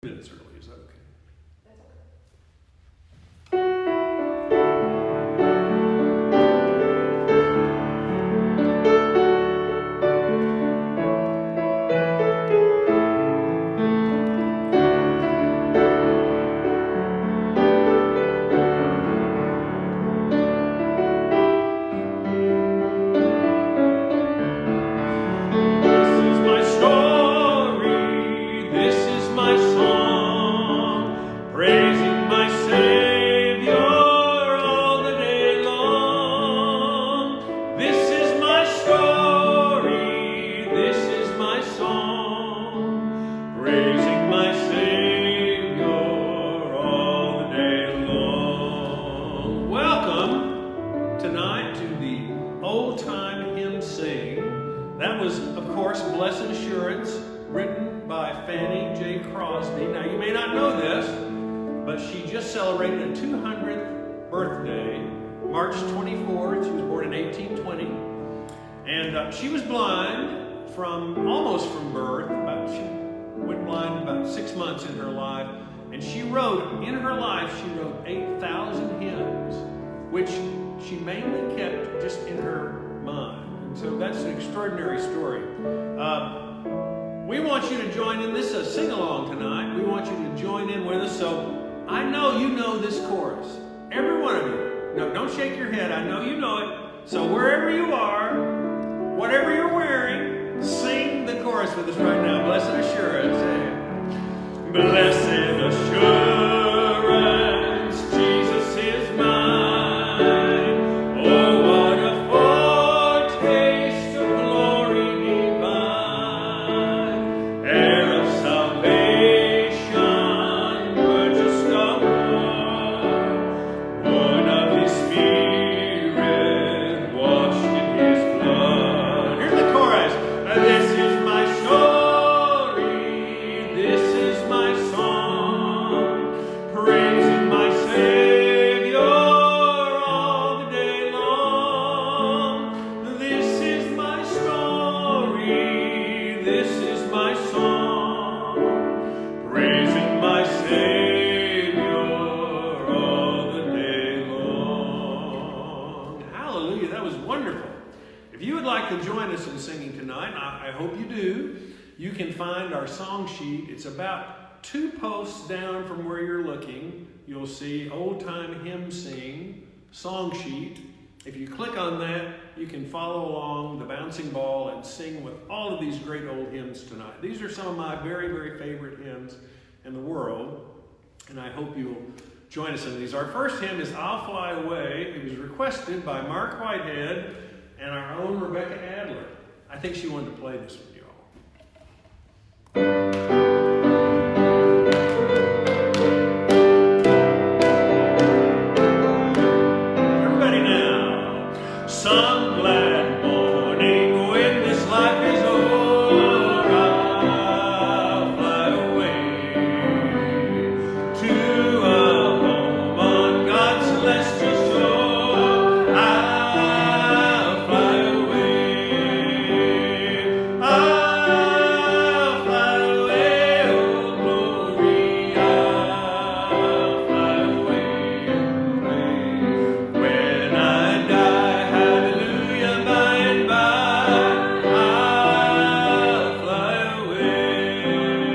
Minutes early, is that okay? Celebrated a 200th birthday, March 24th. She was born in 1820, and she was blind almost from birth. She went blind about 6 months in her life, and she wrote 8,000 hymns, which she mainly kept just in her mind. And so that's an extraordinary story. We want you to join in. This is a sing-along tonight. We want you to join in with us. So I know you know this chorus. Every one of you. No, don't shake your head. I know you know it. So wherever you are, whatever you're wearing, sing the chorus with us right now. Blessed assurance. Blessed assurance, Jesus is mine. Oh, what a foretaste of glory divine. Heir of salvation, purchased of born of His Spirit, washed in His blood. Here's the chorus. This is my story, this is my song, praising my Savior all the day long. This is my story, this is my song, praising my Savior all the day long. Hallelujah, that was wonderful. If you would like to join us in singing tonight, I hope you do, you can find our song sheet. It's about 2 posts down from where you're looking. You'll see Old Time Hymn Sing song sheet. If you click on that, you can follow along the bouncing ball and sing with all of these great old hymns tonight. These are some of my very, very favorite hymns in the world, and I hope you'll join us in these. Our first hymn is I'll Fly Away. It was requested by Mark Whitehead and our own Rebecca Adler. I think she wanted to play this with you all. Everybody now. Some glad morning when this life is over, I'll fly away to a home on God's celestial shore. I'll fly away. I'll fly away, oh glory. I'll fly away and pray. When I die, hallelujah, by and by, I'll fly away.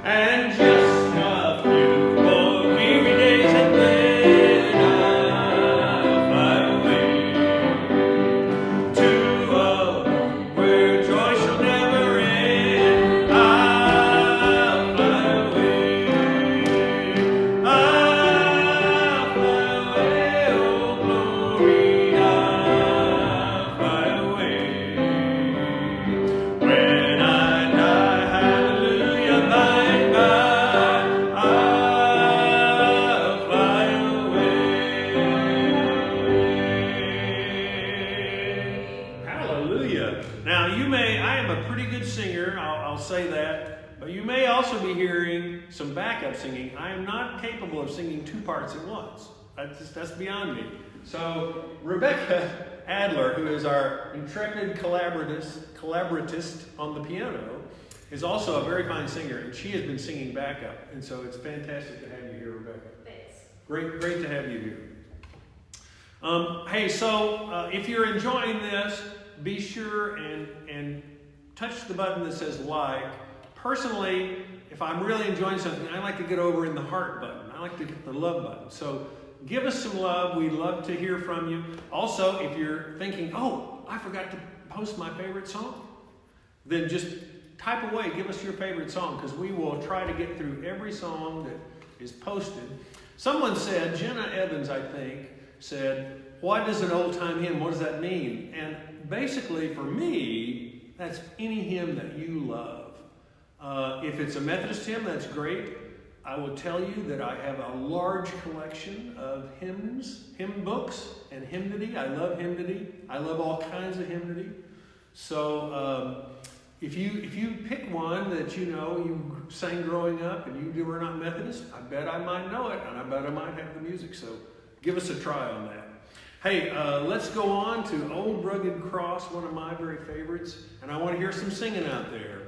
And just a few more weary days and then I'll fly away to a home where joy shall never end. I'll fly away. I'll fly away, oh glory. I'll fly away. When I die, hallelujah, by and by, I'll fly away. Hallelujah. Now I am a pretty good singer, I'll say that, but you may also be hearing some backup singing. I am not capable of singing 2 parts at once. That's beyond me. So Rebecca Adler, who is our intrepid collaboratist on the piano, is also a very fine singer, and she has been singing backup. And so it's fantastic to have you here, Rebecca. Thanks. Great to have you here. Hey, so if you're enjoying this, be sure and touch the button that says like. Personally, if I'm really enjoying something, I like to get over in the heart button. I like to hit the love button. So give us some love. We'd love to hear from you. Also, if you're thinking, oh, I forgot to post my favorite song, then just type away. Give us your favorite song, because we will try to get through every song that is posted. Someone said, Jenna Evans, I think, said, what is an old-time hymn? What does that mean? And basically, for me, that's any hymn that you love. If it's a Methodist hymn, that's great. I will tell you that I have a large collection of hymns, hymn books, and hymnody. I love hymnody. I love all kinds of hymnody. So if you pick one that you know you sang growing up and you were not Methodist, I bet I might know it, and I bet I might have the music. So give us a try on that. Hey, let's go on to Old Rugged Cross, one of my very favorites, and I want to hear some singing out there.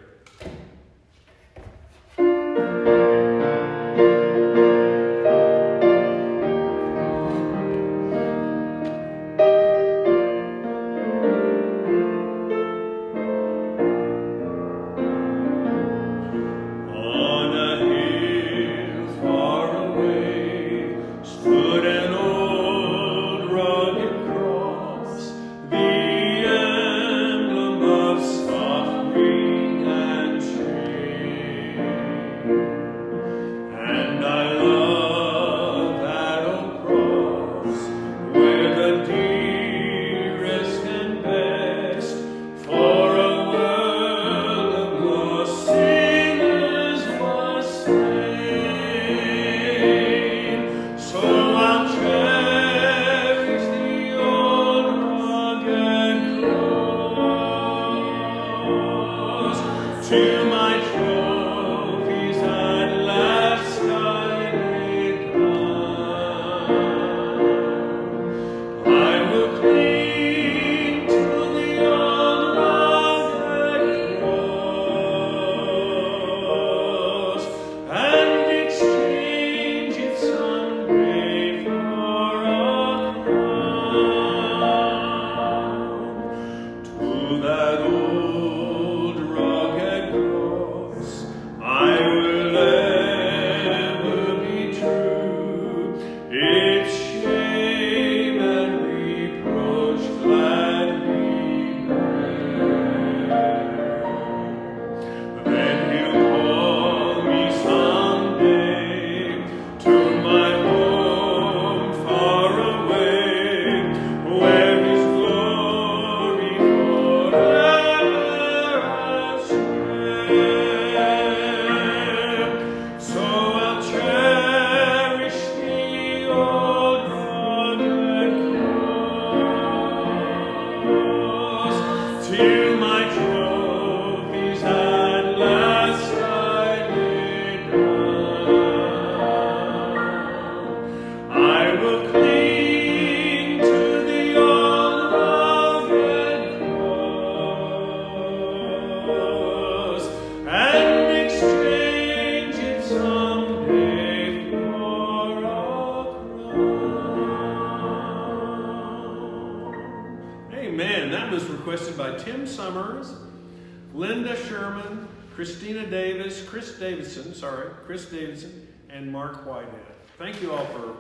Chris Davidson, and Mark Whitehead. Thank you all for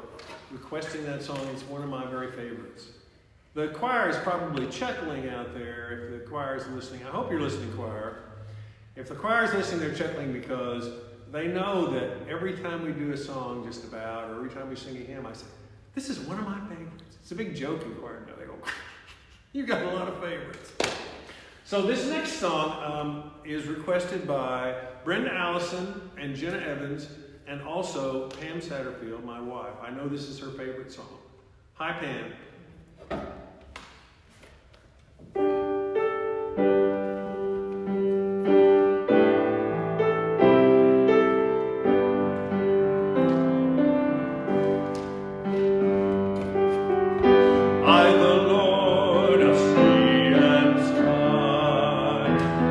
requesting that song. It's one of my very favorites. The choir is probably chuckling out there if the choir is listening. I hope you're listening, choir. If the choir is listening, they're chuckling because they know that every time we do a song just about, or every time we sing a hymn, I say, this is one of my favorites. It's a big joke in choir. Now they go, you got a lot of favorites. So this next song is requested by Brenda Allison and Jenna Evans, and also Pam Satterfield, my wife. I know this is her favorite song. Hi, Pam.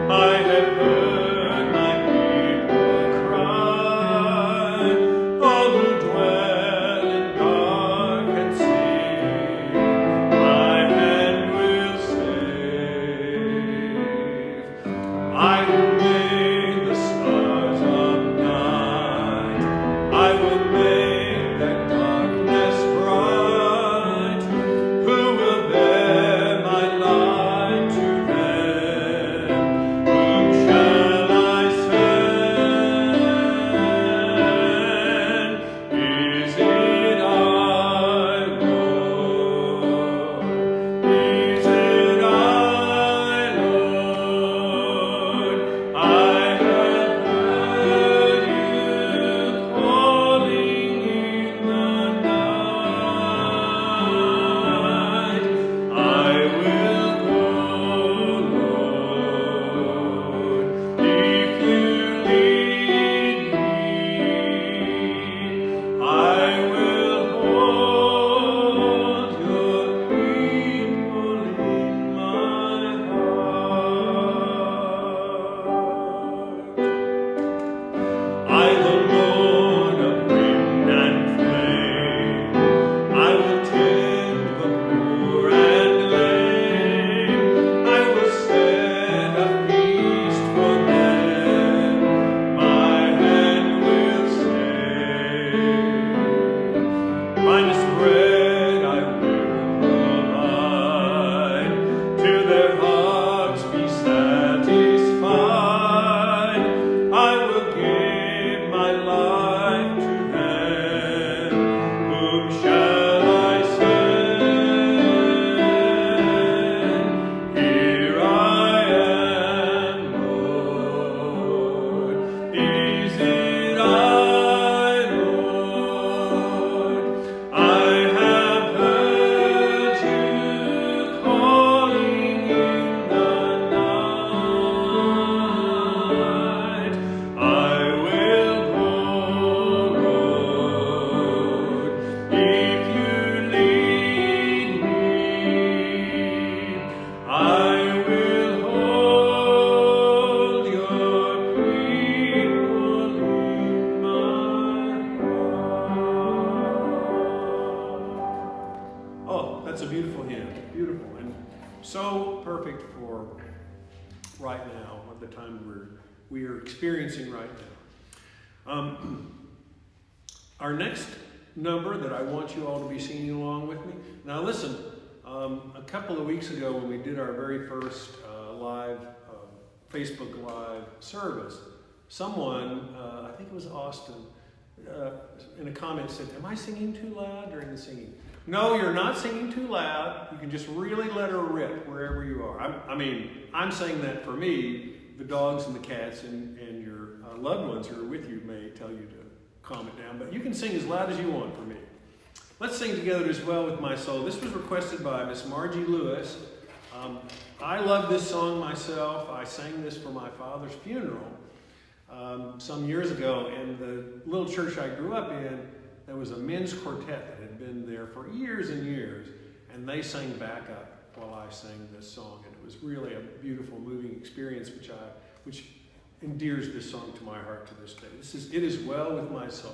I have heard my that's a beautiful hymn. Beautiful. And so perfect for right now, at the time we are experiencing right now. Our next number that I want you all to be singing along with me. Now listen, a couple of weeks ago when we did our very first live Facebook Live service, someone, I think it was Austin, in a comment said, "Am I singing too loud during the singing?" No, you're not singing too loud. You can just really let her rip wherever you are. I'm saying that for me. The dogs and the cats and your loved ones who are with you may tell you to calm it down, but you can sing as loud as you want for me. Let's sing together as well with my soul. This was requested by Miss Margie Lewis. I love this song myself. I sang this for my father's funeral some years ago. In the little church I grew up in, there was a men's quartet that had been there for years and years, and they sang backup while I sang this song, and it was really a beautiful, moving experience, which endears this song to my heart to this day. It is well with my soul.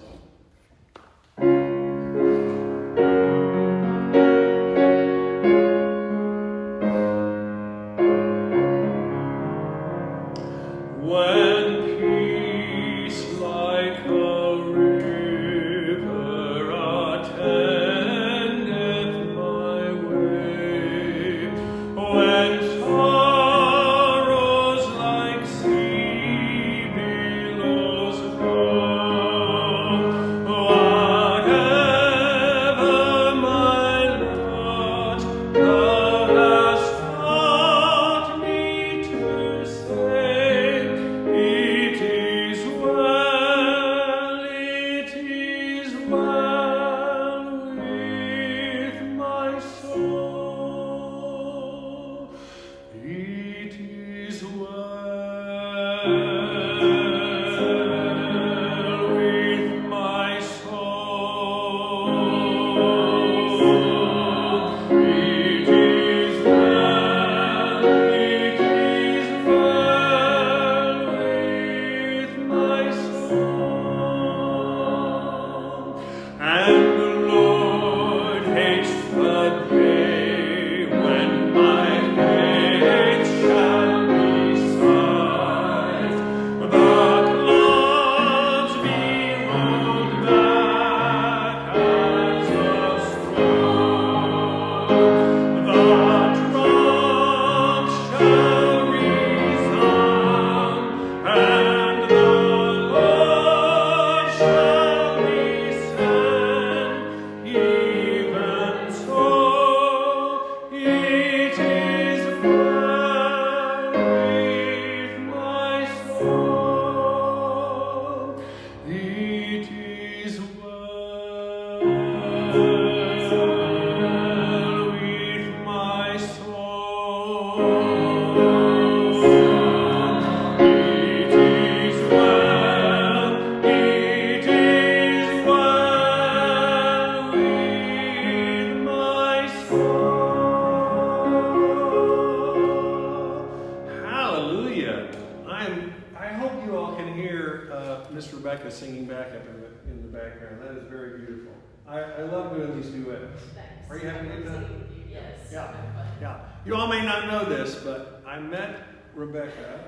Miss Rebecca singing backup in the background. That is very beautiful. I love doing these duets. Thanks. Are you having a good time? Yes. Yeah. Yeah. You all may not know this, but I met Rebecca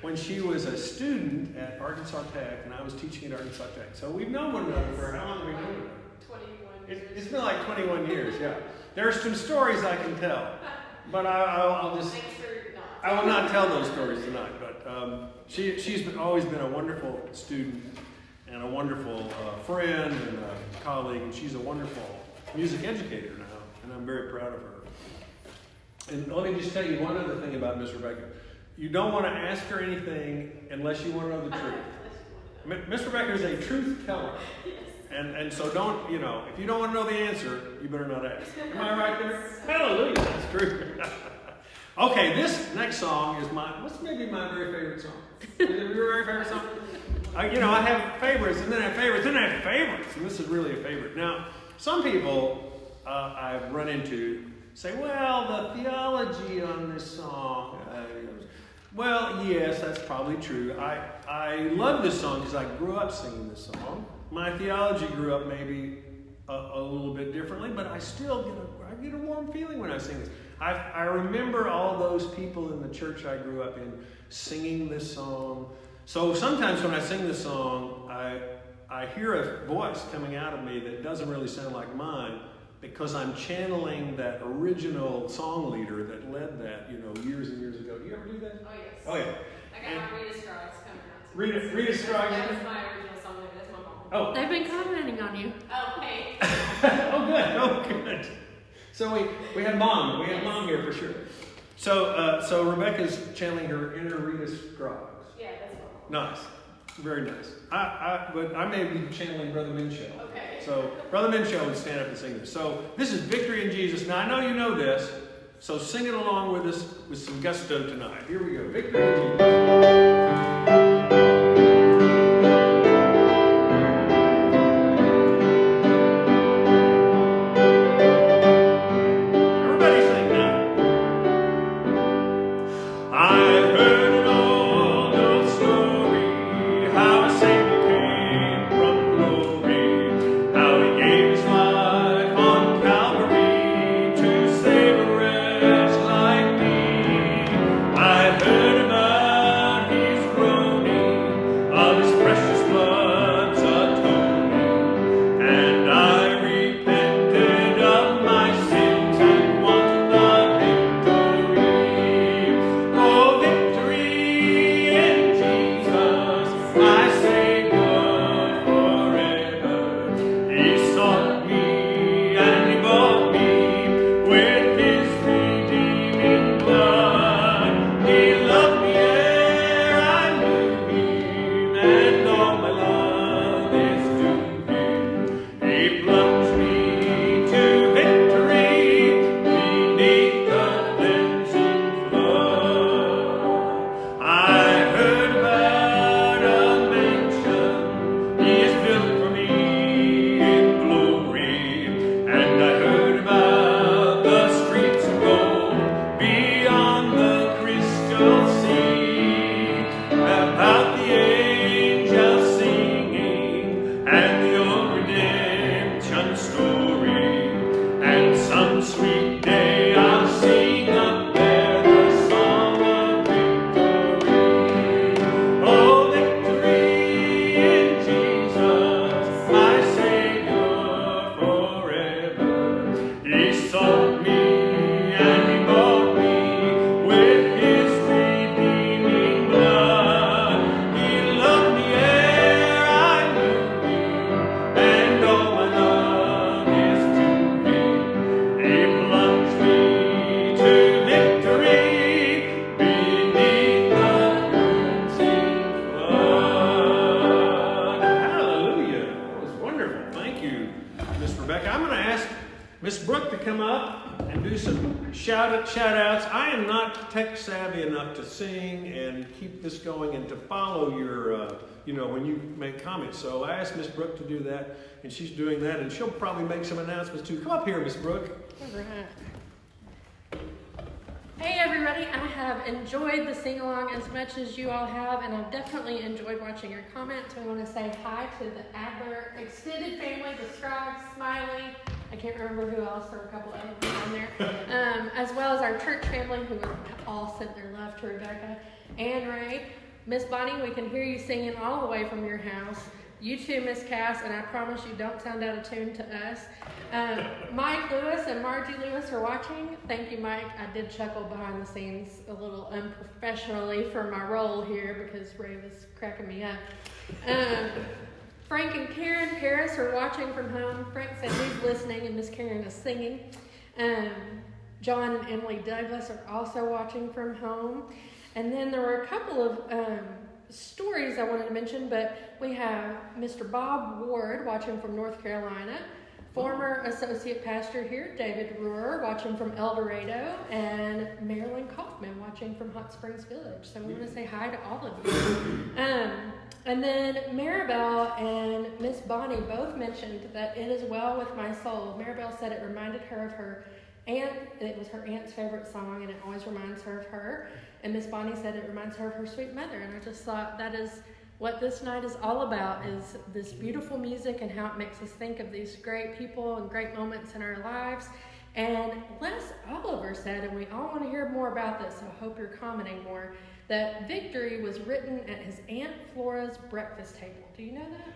when she was a student at Arkansas Tech, and I was teaching at Arkansas Tech. So we've known one another for how long have we known one another? 21 years. It's been like 21 years, yeah. There's some stories I can tell, but I'll just... I will not tell those stories tonight, but she's always been a wonderful student and a wonderful friend and a colleague, and she's a wonderful music educator now, and I'm very proud of her. And let me just tell you one other thing about Miss Rebecca. You don't want to ask her anything unless you want to know the truth. Miss Rebecca is a truth teller. And so don't, if you don't want to know the answer, you better not ask. Am I right there? Hallelujah, that's true. Okay, this next song is what's maybe my very favorite song? Is it your very favorite song? I have favorites, and then I have favorites, and then I have favorites, and this is really a favorite. Now, some people I've run into say, well, the theology on this song, well, yes, that's probably true. I love this song because I grew up singing this song. My theology grew up maybe a little bit differently, but I still get a warm feeling when I sing this. I remember all those people in the church I grew up in singing this song. So sometimes when I sing this song, I hear a voice coming out of me that doesn't really sound like mine, because I'm channeling that original song leader that led that, years and years ago. Do you ever do that? Oh, yes. Oh, yeah. I got my Rita Scruggs coming out. Rita Scruggs? That's my original song leader. That's my mom. Oh. They've been commenting on you. Oh, hey. Oh, good. So we have Mom. We have Mom here for sure. So Rebecca's channeling her inner Rita Scruggs. Yeah, that's my mom. Nice. Very nice. But I may be channeling Brother Minshew. Okay. So Brother Minshew would stand up and sing this. So this is Victory in Jesus. Now I know you know this, so sing it along with us with some gusto tonight. Here we go. Victory in Jesus. Shout-outs. I am not tech savvy enough to sing and keep this going and to follow your, when you make comments. So I asked Miss Brooke to do that, and she's doing that, and she'll probably make some announcements too. Come up here, Miss Brooke. All right. Hey everybody, I have enjoyed the sing-along as much as you all have, and I've definitely enjoyed watching your comments. We want to say hi to the Adler extended family, the Scruggs, Smiley, I can't remember who else, there were a couple of others on there, as well as our church family who all sent their love to Rebecca and Ray. Miss Bonnie, we can hear you singing all the way from your house. You too, Miss Cass, and I promise you don't sound out of tune to us. Mike Lewis and Margie Lewis are watching. Thank you, Mike. I did chuckle behind the scenes a little unprofessionally for my role here because Ray was cracking me up. Frank and Karen Paris are watching from home. Frank said he's listening and Miss Karen is singing. John and Emily Douglas are also watching from home. And then there were a couple of stories I wanted to mention, but we have Mr. Bob Ward watching from North Carolina, former associate pastor here, David Rohr, watching from El Dorado, and Marilyn Kaufman watching from Hot Springs Village. So we want to say hi to all of you. And then Maribel and Miss Bonnie both mentioned that it is well with my soul. Maribel said it reminded her of her aunt. It was her aunt's favorite song, and it always reminds her of her. And Miss Bonnie said it reminds her of her sweet mother. And I just thought that is what this night is all about is this beautiful music and how it makes us think of these great people and great moments in our lives. And Les Oliver said, and we all want to hear more about this, so I hope you're commenting more, that Victory was written at his Aunt Flora's breakfast table. Do you know that?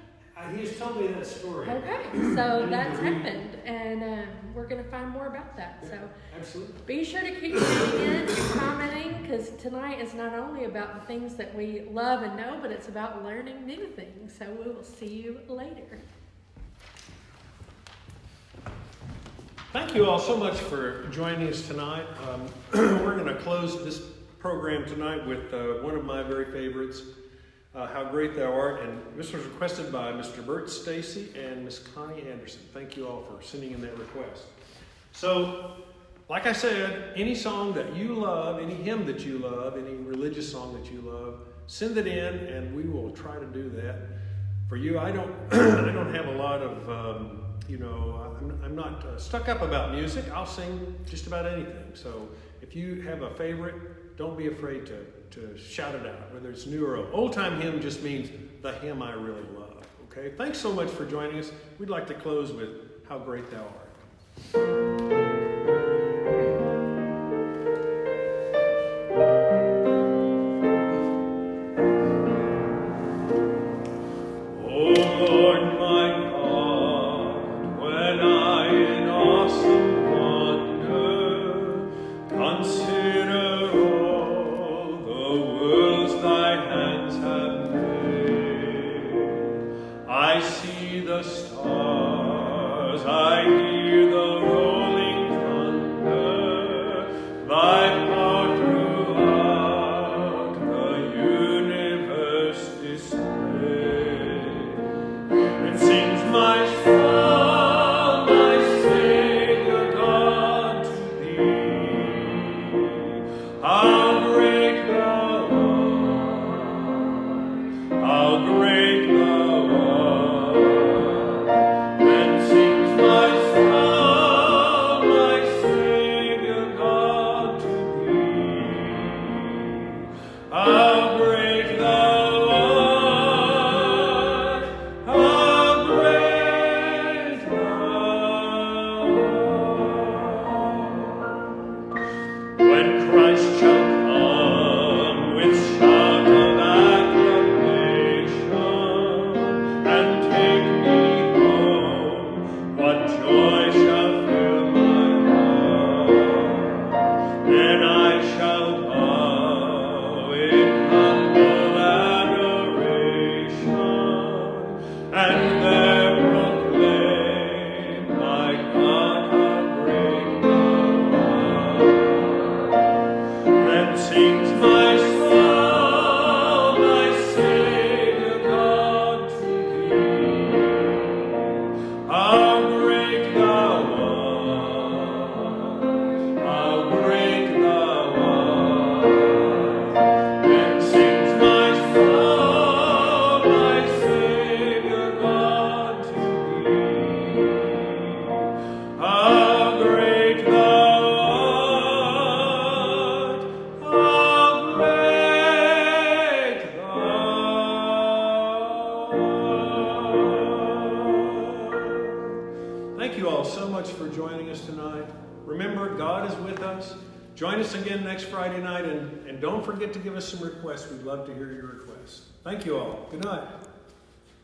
He's told me that story. Okay, so that's happened, and we're going to find more about that. Yeah, so absolutely. Be sure to keep tuning in and commenting, because tonight is not only about the things that we love and know, but it's about learning new things. So we will see you later. Thank you all so much for joining us tonight. We're going to close this program tonight with one of my very favorites, How Great Thou Art. And this was requested by Mr. Bert Stacy and Miss Connie Anderson. Thank you all for sending in that request. So, like I said, any song that you love, any hymn that you love, any religious song that you love, send it in and we will try to do that for you. I don't have a lot of, I'm not stuck up about music. I'll sing just about anything. So if you have a favorite, don't be afraid to shout it out, whether it's new or old. Old-time hymn just means the hymn I really love. Okay? Thanks so much for joining us. We'd like to close with How Great Thou Art. Join us again next Friday night, and don't forget to give us some requests. We'd love to hear your requests. Thank you all. Good night.